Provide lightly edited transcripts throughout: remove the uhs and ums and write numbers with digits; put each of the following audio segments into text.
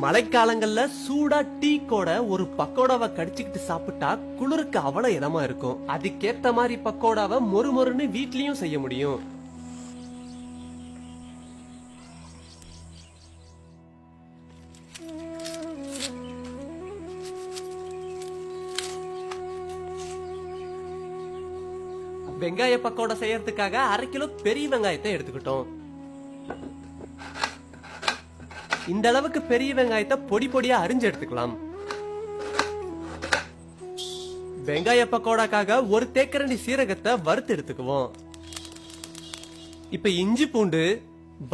மழைக்காலங்கள்ல சூடா டீ கூட ஒரு பக்கோடாவை கடிச்சுக்கிட்டு சாப்பிட்டா குளிருக்கு அவ்வளவு இதமா இருக்கும். அதுக்கேத்த மாதிரி பக்கோடாவை மொறுமொறுன்னு வீட்லயும் செய்ய முடியும். வெங்காய பக்கோடா செய்யறதுக்காக 1/2 கிலோ பெரிய வெங்காயத்தை எடுத்துக்கிட்டோம். இந்த அளவுக்கு பெரிய வெங்காயத்தை பொடி பொடியா அரிஞ்சு எடுத்துக்கலாம். வெங்காய பக்கோடாக்காக 1 தேக்கரண்டி சீரகத்தை வறுத்து எடுத்துக்குவோம். இப்ப இஞ்சி பூண்டு,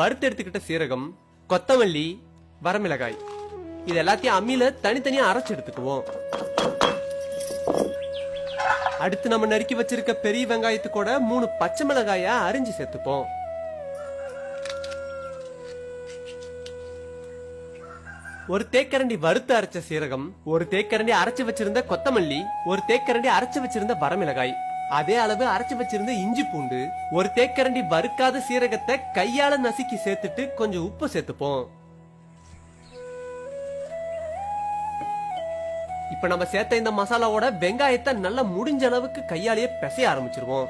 வறுத்து எடுத்துக்கிட்ட சீரகம், கொத்தமல்லி, வரமிளகாய் இது எல்லாத்தையும் அம்மியில தனித்தனியா அரைச்சு எடுத்துக்குவோம். அடுத்து நம்ம நறுக்கி வச்சிருக்க பெரிய வெங்காயத்து கூட 3 பச்சை மிளகாய அரிஞ்சு சேர்த்துப்போம். ஒரு தேக்கரண்டி வறுத்து அரைச்ச சீரகம், 1 தேக்கரண்டி அரைச்சு வச்சிருந்த கொத்தமல்லி, 1 தேக்கரண்டி அரைச்சு வச்சிருந்த வரமிளகாய், அதே அளவு அரைச்சு வச்சிருந்த இஞ்சி பூண்டு, 1 தேக்கரண்டி வறுக்காத சீரகத்தை கையால நசுக்கி சேர்த்துட்டு கொஞ்சம் உப்பு சேர்த்துப்போம். இப்ப நம்ம சேர்த்த இந்த மசாலாவோட வெங்காயத்தை நல்லா முடிஞ்ச அளவுக்கு கையாலேயே பிசைய ஆரம்பிச்சிருவோம்.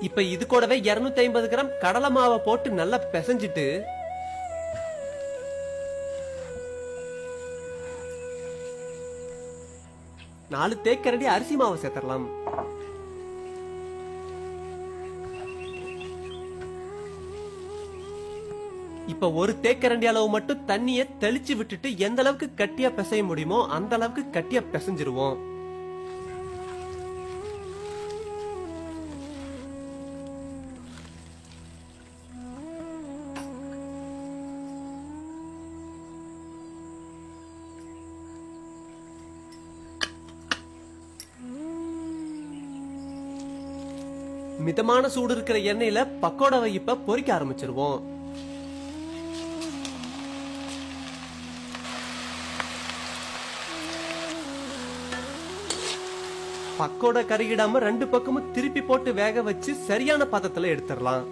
இப்ப இது கூடவே 250 கிராம் கடலை மாவை போட்டு நல்லா பிசைஞ்சிட்டு நாலு தேக்கரண்டி அரிசி மாவை சேர்த்தரலாம். இப்ப 1 தேக்கரண்டி அளவு மட்டும் தண்ணிய தெளிச்சு விட்டுட்டு எந்த அளவுக்கு கட்டியா பிசைய முடியுமோ அந்த அளவுக்கு கட்டியா பிசைஞ்சிருவோம். மிதமான சூடு இருக்கிற எண்ணெயில பக்கோடாவை இப்ப பொரிக்க ஆரம்பிச்சிருவோம். பக்கோடா கருகிடாம 2 பக்கமும் திருப்பி போட்டு வேக வச்சு சரியான பதத்துல எடுத்துடலாம்.